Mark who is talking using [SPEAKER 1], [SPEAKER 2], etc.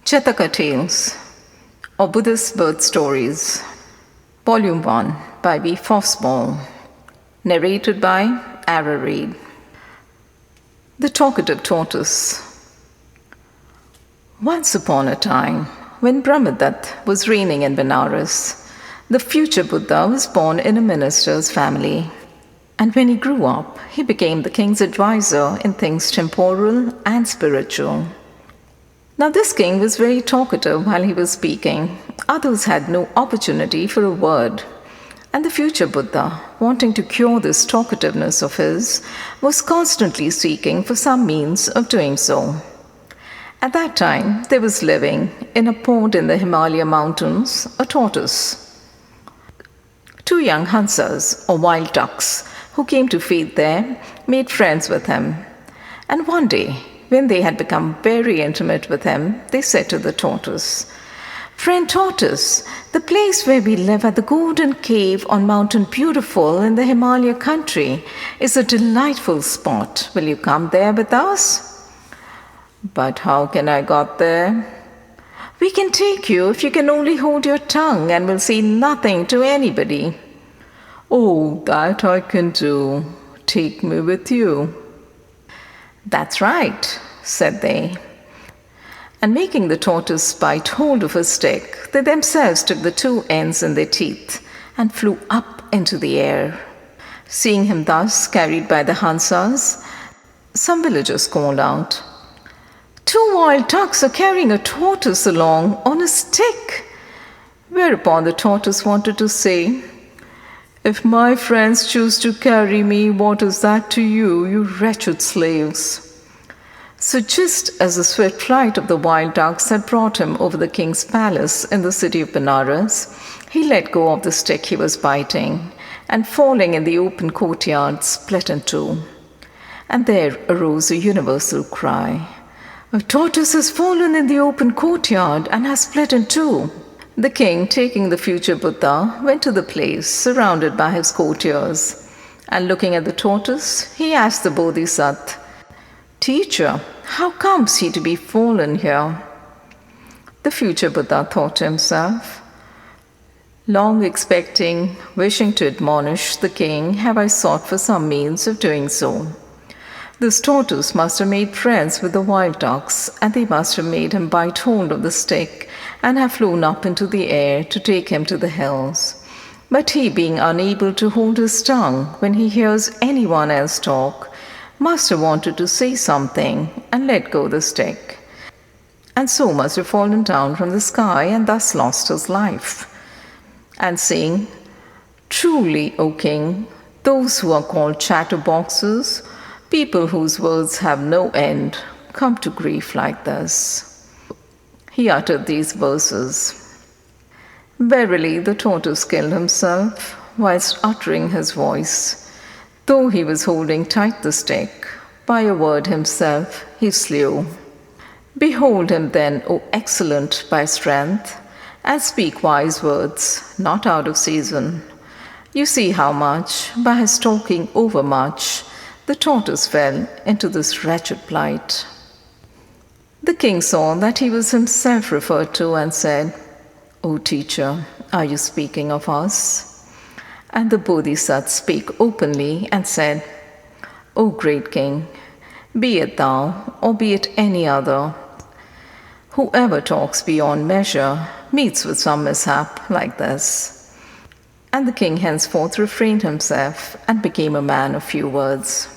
[SPEAKER 1] Jataka Tales, or Buddhist Birth Stories, Volume 1 by B. Fossball, narrated by Ara Reade. The Talkative Tortoise. Once upon a time, when Brahmadatta was reigning in Benares, the future Buddha was born in a minister's family. And when he grew up, he became the king's advisor in things temporal and spiritual. Now this king was very talkative while he was speaking. Others had no opportunity for a word. And the future Buddha, wanting to cure this talkativeness of his, was constantly seeking for some means of doing so. At that time, there was living in a pond in the Himalaya mountains a tortoise. Two young hansas, or wild ducks, who came to feed there, made friends with him. And one day, when they had become very intimate with him, they said to the tortoise, "Friend Tortoise, the place where we live at the Golden Cave on Mountain Beautiful in the Himalaya country is a delightful spot. Will you come there with us?" "But how can I get there?" "We can take you if you can only hold your tongue and will say nothing to anybody." "Oh, that I can do. Take me with you." "That's right," said they. And making the tortoise bite hold of a stick, they themselves took the two ends in their teeth and flew up into the air. Seeing him thus carried by the hansas, some villagers called out, "Two wild ducks are carrying a tortoise along on a stick." Whereupon the tortoise wanted to say, "If my friends choose to carry me, what is that to you, you wretched slaves?" So just as the swift flight of the wild ducks had brought him over the king's palace in the city of Benares, he let go of the stick he was biting, and falling in the open courtyard, split in two. And there arose a universal cry, "A tortoise has fallen in the open courtyard and has split in two." The king, taking the future Buddha, went to the place, surrounded by his courtiers. And looking at the tortoise, he asked the Bodhisattva, "Teacher, how comes he to be fallen here?" The future Buddha thought to himself, "Long expecting, wishing to admonish the king, have I sought for some means of doing so. This tortoise must have made friends with the wild ducks, and they must have made him bite hold of the stick and have flown up into the air to take him to the hills. But he, being unable to hold his tongue when he hears anyone else talk, must have wanted to say something and let go the stick, and so must have fallen down from the sky and thus lost his life. And saying, 'Truly, O king, those who are called chatterboxes, people whose words have no end, come to grief like this.'" He uttered these verses. Verily, the tortoise killed himself whilst uttering his voice. Though he was holding tight the stick, by a word himself he slew. Behold him then, O excellent by strength, and speak wise words, not out of season. You see how much, by his talking overmuch, the tortoise fell into this wretched plight. The king saw that he was himself referred to and said, "O teacher, are you speaking of us?" And the Bodhisattva spake openly and said, "O great king, be it thou or be it any other, whoever talks beyond measure meets with some mishap like this." And the king henceforth refrained himself and became a man of few words.